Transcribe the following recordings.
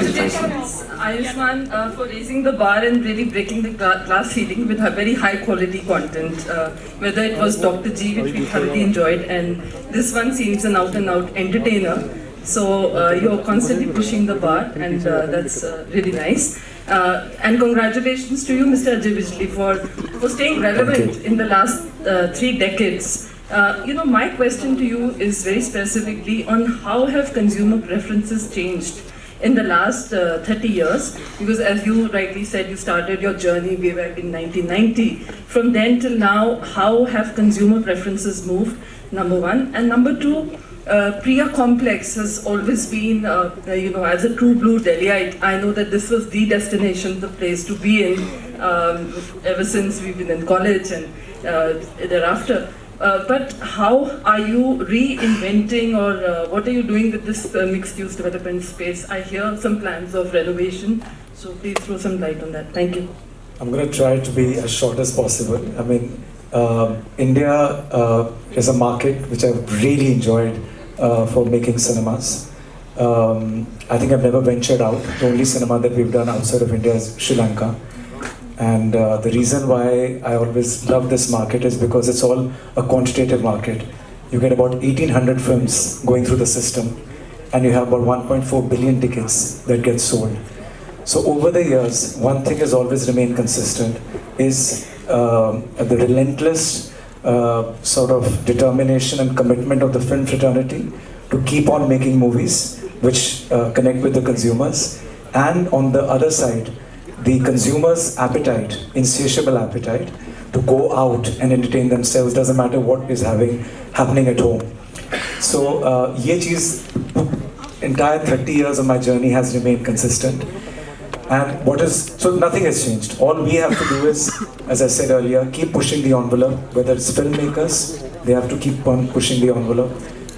Congratulations, Ayushmann, for raising the bar and really breaking the glass ceiling with very high quality content. Whether it was Dr. G, which we thoroughly enjoyed, and this one seems an out and out entertainer. So you're constantly pushing the bar, and that's really nice. And congratulations to you, Mr. Ajay Bijli, for staying relevant in the last 3 decades. My question to you is very specifically on how have consumer preferences changed in the last 30 years? Because as you rightly said, you started your journey way back in 1990. From then till now, how have consumer preferences moved? Number one. And number two, Priya Complex has always been, as a true blue Delhiite, I know that this was the destination, the place to be in ever since we've been in college and thereafter. But how are you reinventing, or what are you doing with this mixed-use development space? I hear some plans of renovation, so please throw some light on that. Thank you. I'm going to try to be as short as possible. I mean, India is a market which I've really enjoyed for making cinemas. I think I've never ventured out. The only cinema that we've done outside of India is Sri Lanka. And the reason why I always love this market is because it's all a quantitative market. You get about 1,800 films going through the system, and you have about 1.4 billion tickets that get sold. So over the years, one thing has always remained consistent is the relentless sort of determination and commitment of the film fraternity to keep on making movies which connect with the consumers. And on the other side, the consumer's appetite, insatiable appetite, to go out and entertain themselves, doesn't matter what is happening at home. So, ye cheez, entire 30 years of my journey has remained consistent. And so nothing has changed. All we have to do is, as I said earlier, keep pushing the envelope. Whether it's filmmakers, they have to keep on pushing the envelope.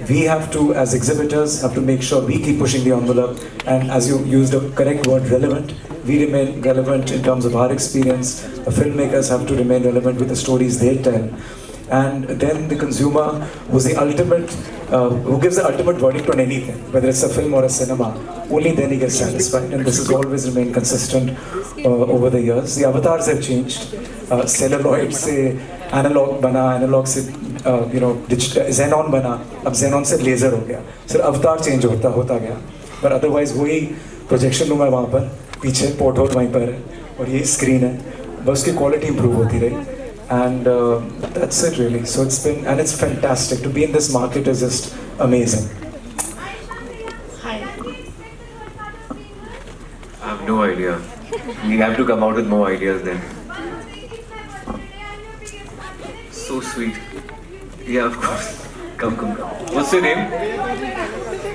We have to, as exhibitors, have to make sure we keep pushing the envelope. And as you used the correct word, relevant, we remain relevant in terms of our experience. The filmmakers have to remain relevant with the stories they tell. And then the consumer, who's the ultimate, who gives the ultimate verdict on anything, whether it's a film or a cinema, only then he gets satisfied. And this has always remained consistent over the years. The avatars have changed. Celluloid se analog bana, analog se digital, xenon bana, ab xenon se laser ho gaya. Sir, avatar change hota gaya. But otherwise, वही projection room है वहाँ पर, पीछे port hole वहीं पर है, और यही screen है. बस उसकी quality improve होती रही. And that's it really. So it's fantastic. To be in this market is just amazing. Hi. I have no idea. We have to come out with more ideas then. So sweet. Yeah, of course. Come. What's your name?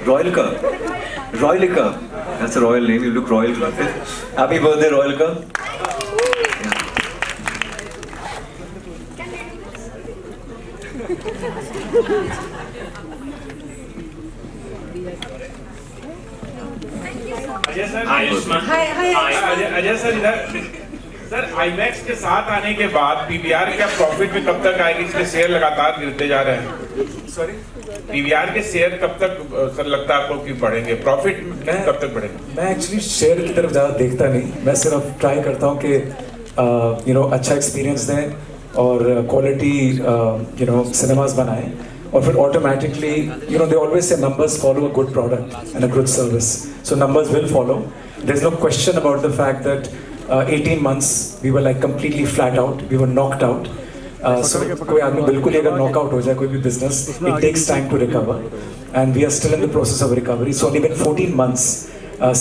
Royalka. Royalika. That's a royal name. You look royal. Happy birthday, Royalka. Ajay sir, Ayushman, Ajay sir इधर sir IMAX के साथ आने के बाद PVR क्या profit में कब तक आएगी? इसके शेयर लगातार गिरते जा रहे हैं. सॉरी, पीवीआर के शेयर कब तक सर लगता है आपको कि बढ़ेंगे? प्रॉफिट कब तक बढ़ेंगे? मैं एक्चुअली शेयर की तरफ ज़्यादा देखता नहीं. मैं सिर्फ ट्राई करता हूँ कि अच्छा एक्सपीरियंस दें और क्वालिटी सिनेमास बनाएं. और फिर automatically, they always say numbers follow a good product and a good service. So numbers will follow. There's no question about the fact that 18 months we were like completely flat out. We were knocked out. So कोई आदमी बिल्कुल अगर knockout हो जाए कोई भी business, it takes time to recover. And we are still in the process of recovery. So only been 14 months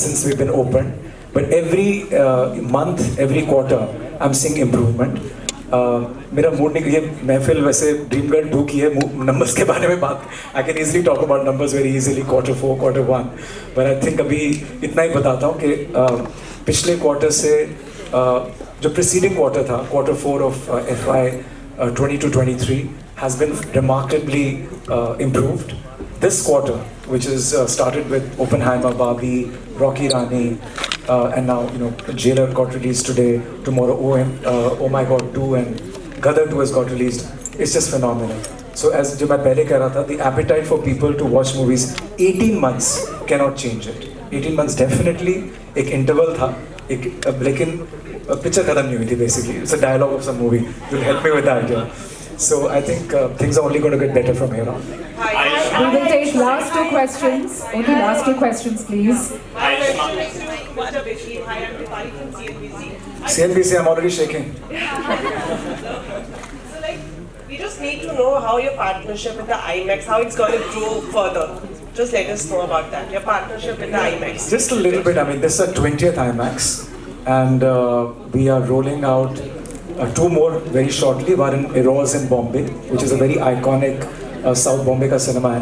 since we've been open. But every month, every quarter, I'm seeing improvement. मेरा mood नहीं, ये महफिल वैसे dream girl 2 की है, numbers के बारे में बात I can easily talk about numbers very easily Q4, Q1, but I think अभी इतना ही बताता हूँ कि पिछले क्वार्टर से जो प्रीसीडिंग क्वार्टर था, Q4 of FY 22-23 has been remarkably improved. This quarter, which is started with Oppenheimer, Barbie, Rocky Rani, and now Jailer got released today. Tomorrow, Oh My God 2 and Gadar 2 has got released. It's just phenomenal. So as जो मैं पहले कह रहा था, the appetite for people to watch movies 18 months cannot change it. 18 months definitely एक interval था, लेकिन picture खत्म नहीं हुई थी basically. It's a dialogue of some movie. You'll help me with that, yeah. So I think things are only going to get better from here on. We will take last two questions. Only last two questions, please. CNBC, I'm already shaking. We just need to know how your partnership with the IMAX, how it's going to grow further. Just let us know about that. Your partnership with the IMAX. Just a little bit. I mean, this is a 20th IMAX, and we are rolling out 2 more very shortly. One in Eros in Bombay, which is a very iconic South Bombay ka cinema.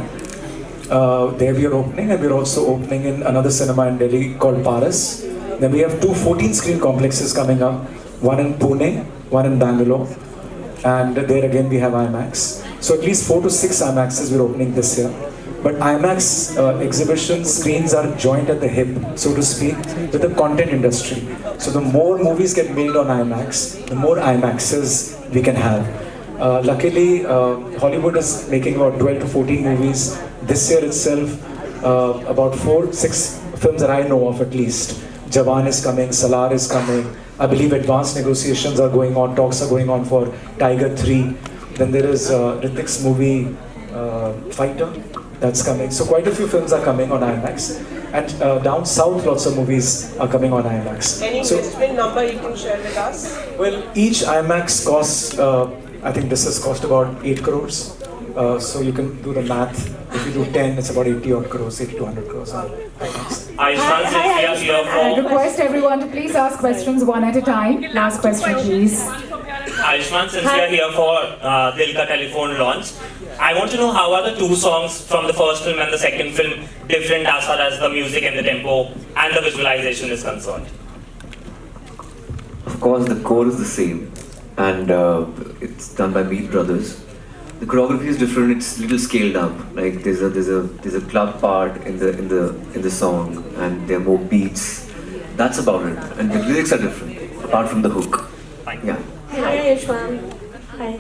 There we are opening, and we are also opening in another cinema in Delhi called Paris. Then we have 2 14-screen complexes coming up. One in Pune, one in Bangalore, and there again we have IMAX. So at least 4 to 6 IMAXs we're opening this year. But IMAX exhibition screens are joined at the hip, so to speak, with the content industry. So the more movies get made on IMAX, the more IMAXs we can have. Luckily, Hollywood is making about 12 to 14 movies. This year itself, about 4-6 films that I know of at least. Jawan is coming, Salar is coming. I believe advanced negotiations are going on, talks are going on for Tiger 3. Then there is Ritik's movie, Fighter. That's coming. So quite a few films are coming on IMAX. And down south, lots of movies are coming on IMAX. Any investment number you can share with us? Well, each IMAX costs, I think this has cost about 8 crores. So you can do the math. If you do 10, it's about 80 odd crores, 80 to 100 crores on IMAX. Ayushmann, since we are here for... I request everyone to please ask questions one at a time. Last question, please. Ayushmann, since we are here for Dil Ka Telephone launch, I want to know how are the 2 songs from the first film and the second film different as far as the music and the tempo and the visualization is concerned? Of course, the core is the same, and it's done by Meet Brothers. The choreography is different. It's a little scaled up. Like there's a club part in the song, and there are more beats. That's about it. And the lyrics are different, apart from the hook. Yeah. Hi Ayushmann. Hi.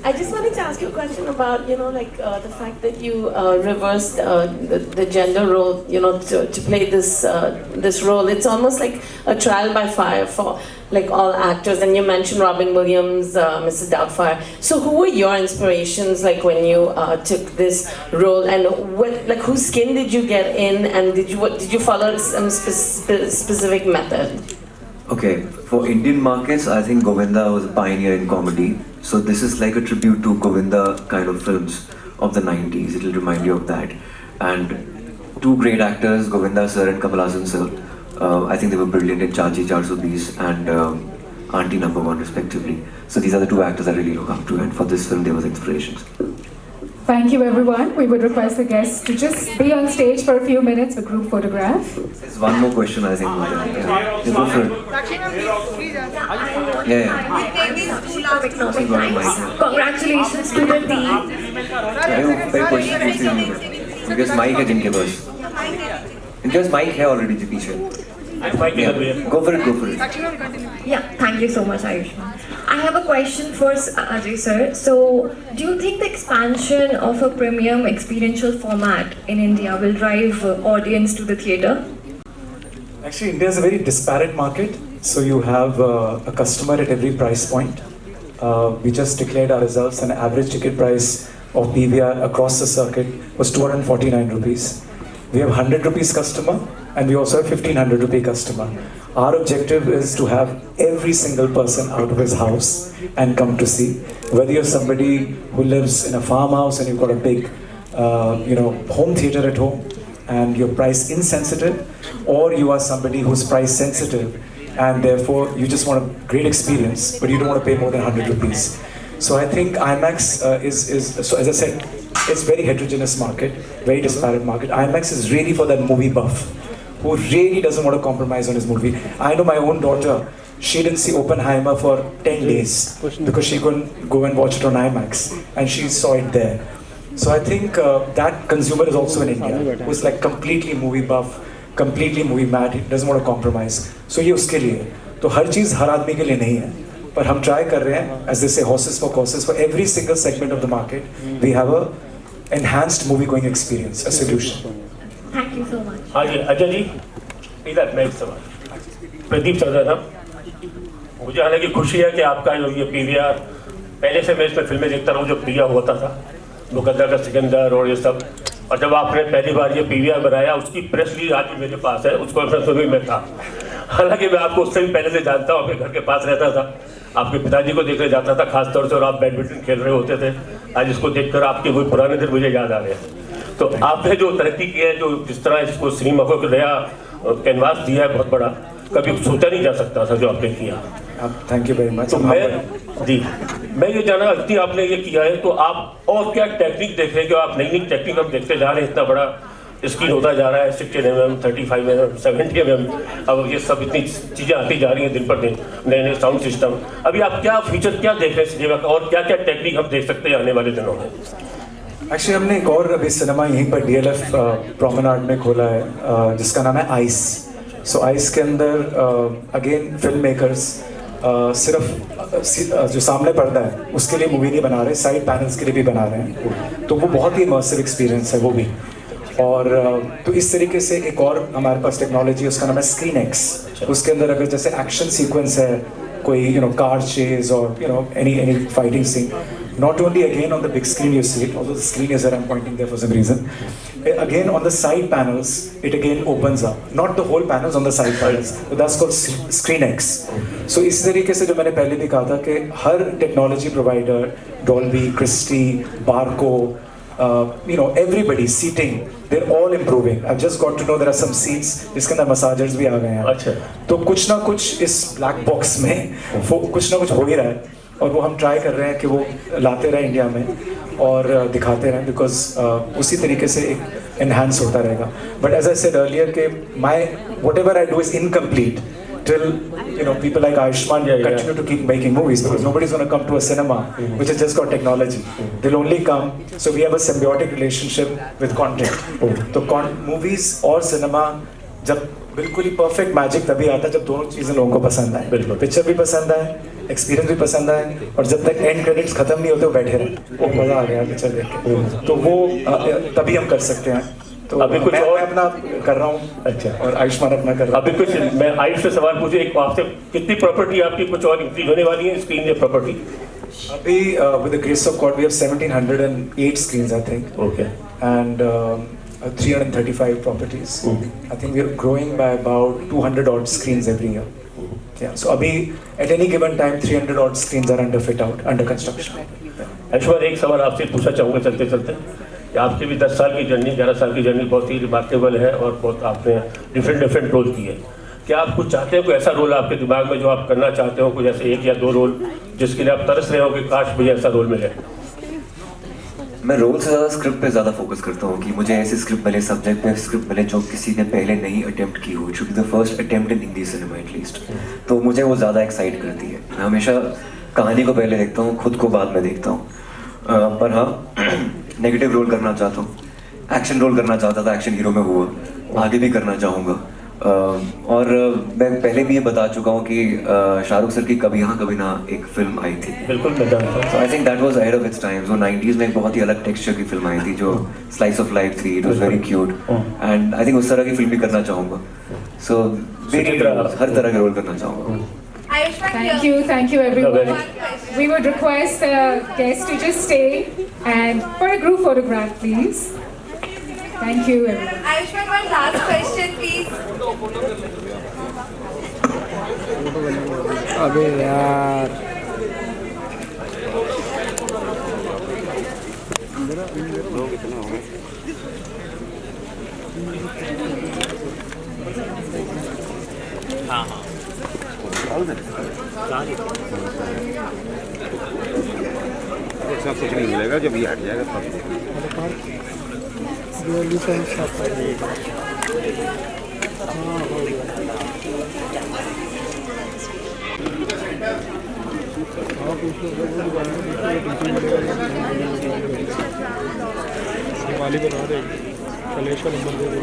I just wanted to ask you a question about, the fact that you reversed the gender role, to play this role. It's almost like a trial by fire for like all actors. And you mentioned Robin Williams, Mrs. Doubtfire. So who were your inspirations like when you took this role, and whose skin did you get in, and did you follow some specific method? Okay, for Indian markets, I think Govinda was a pioneer in comedy. So this is like a tribute to Govinda kind of films of the 90s. It'll remind you of that. And 2 great actors, Govinda sir and Kamal Haasan sir. I think they were brilliant in Chachi Charso Bees and Auntie Number 1 respectively. So these are the 2 actors I really look up to, and for this film there was inspirations. Thank you, everyone. We would request the guests to just be on stage for a few minutes for group photograph. There's one more question, I think. Yeah. You go for it. Yeah. Congratulations to the team. very question पूछ रही हूँ because mic है जिनके पास. इनके पास mic है already जो पीछे. Go for it. Yeah, thank you so much, Ayushmann. I have a question for Ajay sir. So, do you think the expansion of a premium experiential format in India will drive audience to the theatre? Actually, India is a very disparate market. So you have a customer at every price point. We just declared our results, and average ticket price of PVR across the circuit was 249 rupees. We have 100 rupees customer, and we also have 1500 rupee customer. Our objective is to have every single person out of his house and come to see. Whether you're somebody who lives in a farmhouse and you've got a big, home theater at home and you're price insensitive, or you are somebody who's price sensitive and therefore you just want a great experience, but you don't want to pay more than 100 rupees. So I think IMAX so as I said, it's very heterogeneous market, very disparate market. IMAX is really for that movie buff who really doesn't want to compromise on his movie. I know my own daughter, she didn't see Oppenheimer for 10 days because she couldn't go and watch it on IMAX, and she saw it there. So I think that consumer is also in India, who's like completely movie buff, completely movie mad, he doesn't want to compromise. So ये उसके लिए, तो हर चीज़ हर आदमी के लिए नहीं है, पर हम try कर रहे हैं, as they say, horses for courses, for every single segment of the market, we have a enhanced movie going experience, a solution. Thank you so much. हाँ जी अजय जी, इधर मैं एक सवाल प्रदीप चल रहा था। मुझे हालांकि खुशी है कि आपका जो ये PVR, पहले से मैं इसमें फिल्में देखता रहा हूँ जो प्रिया होता था, मुकद्दर का सिकंदर और ये सब, और जब आपने पहली बार ये PVR बनाया उसकी प्रेस रिलीज आज भी मेरे पास है, उस कॉन्फ्रेंस में भी मैं था। हालांकि मैं आपको उससे भी पहले से जानता हूँ, आपके घर के पास रहता था, आपके पिताजी को देखने जाता था खासतौर से, और आप बैडमिंटन खेल रहे होते थे। आज इसको देखकर आपके वो पुराने दिन मुझे याद आ रहे हैं। तो आपने जो तरक्की की है, जो जिस तरह इसको सिनेमा को नया कैनवास दिया है बहुत बड़ा, कभी सोचा नहीं जा सकता था जो आपने किया। Thank you very much. तो मैं ये जाना इतनी आपने ये किया है, तो आप और क्या टेक्निक देख रहे हैं कि आप नई नई टेक्निक हम देखते जा रहे हैं, इतना बड़ा स्क्रीन होता जा रहा है, 16 mm, 35 mm, 70 mm, अब ये सब इतनी चीज़ें आती जा रही हैं दिन पर दिन, नए नए साउंड सिस्टम, अभी आप क्या फीचर क्या देख रहे हैं सिनेमा का, और क्या क्या टेक्निक हम देख सकते हैं आने वाले दिनों में? एक्चुअली हमने एक और अभी सिनेमा यहीं पर DLF प्रोमेनाड में खोला है, जिसका नाम है आइस। सो आइस के अंदर अगेन फिल्म मेकर्स सिर्फ जो सामने पर्दा है उसके लिए मूवी नहीं बना रहे, साइड पैनल्स के लिए भी बना रहे हैं, तो वो बहुत ही इमर्सिव एक्सपीरियंस है वो भी। और तो इस तरीके से एक और हमारे पास टेक्नोलॉजी, उसका नाम है ScreenX। उसके अंदर अगर जैसे एक्शन सीक्वेंस है, कोई कार चेज और any fighting scene, not only again on the big screen you see it, although the screen is there, I'm pointing there for some reason. Again on the side panels, it again opens up. Not the whole panels, on the side panels. So that's called ScreenX. So इस तरीके से जो मैंने पहले भी कहा था कि हर technology provider, Dolby, Christie, Barco, everybody, seating, they're all improving. I've just got to know there are some seats जिसके अंदर मसाजर्स भी आ गए हैं। अच्छा। तो कुछ ना कुछ इस ब्लैक बॉक्स में कुछ ना कुछ हो ही रहा है, और वो हम ट्राई कर रहे हैं कि वो लाते रहें इंडिया में और दिखाते रहें, बिकॉज उसी तरीके से एक एनहांस होता रहेगा। But as I said earlier कि my whatever I do is incomplete till people like Ayushmann continue to keep making movies, because nobody's going to come to a cinema which has just got technology. They'll only come, so we have a symbiotic relationship with content. तो movies और cinema जब बिल्कुल ही perfect magic तभी आता है जब दोनों चीज़ें लोगों को पसंद आए, पिक्चर भी पसंद आए, एक्सपीरियंस भी पसंद आए, और जब तक एंड क्रेडिट्स खत्म नहीं होते वो बैठे रहे, वो मज़ा आ गया पिक्चर देख के, तो वो तभी हम कर सकते हैं। तो अभी कुछ मैं और अपना कर रहा हूँ, अच्छा, और आयुष्मान अपना कर रहा अभी कुछ मैं आयुष से सवाल पूछे, एक आपसे कितनी प्रॉपर्टी आपकी कुछ और इंक्रीज होने वाली है स्क्रीन में प्रॉपर्टी? अभी with the grace of God we have 1708 screens I think. Okay. And 335 properties. I think we are growing by about 200 odd screens every year. Yeah. So अभी at any given time 300 odd screens are under fit out, under construction. Ayushman, एक सवाल आपसे पूछना चाहूँगा चलते चलते, आपकी भी 10 साल की जर्नी, 11 साल की जर्नी बहुत ही रिमार्केबल है, और बहुत आपने डिफरेंट रोल किए। क्या आप कुछ चाहते हो, कोई ऐसा रोल आपके दिमाग में जो आप करना चाहते हो, कुछ ऐसे 1 या 2 रोल जिसके लिए आप तरस रहे हो कि काश मुझे ऐसा रोल मिले? मैं रोल से ज़्यादा स्क्रिप्ट पे ज़्यादा फोकस करता हूँ कि मुझे ऐसे स्क्रिप्ट मिले, सब्जेक्ट पे स्क्रिप्ट मिले जो किसी ने पहले नहीं अटेम्प्ट की हो, should be the first attempt in Hindi cinema at least, तो मुझे वो ज़्यादा एक्साइट करती है। मैं हमेशा कहानी को पहले देखता हूँ, खुद को बाद में देखता हूँ। पर हाँ, नेगेटिव रोल करना चाहता हूँ, एक्शन रोल करना चाहता था, एक्शन हीरो में हुआ, आगे भी करना चाहूँगा। और मैं पहले भी ये बता चुका हूँ कि शाहरुख सर की कभी यहाँ कभी ना एक फिल्म आई थी, बिल्कुल मैं जानता हूँ। So I think that was ahead of its time. So 90s में एक बहुत ही अलग टेक्सचर की फिल्म आई थी जो स्लाइस ऑफ लाइफ थी, it was very cute, and I think उस तरह की फिल्म भी करना चाहूँगा। सो हर तरह के रोल करना चाहूँगा। Thank you everyone. We would request the guests to just stay and for a group photograph, please. Thank you everyone. Ayushmann, one last question, please. अबे यार हाँ सब कुछ नहीं मिलेगा जब ये हट जाएगा तब। वाली बना दे, कलेश का नंबर दे दे।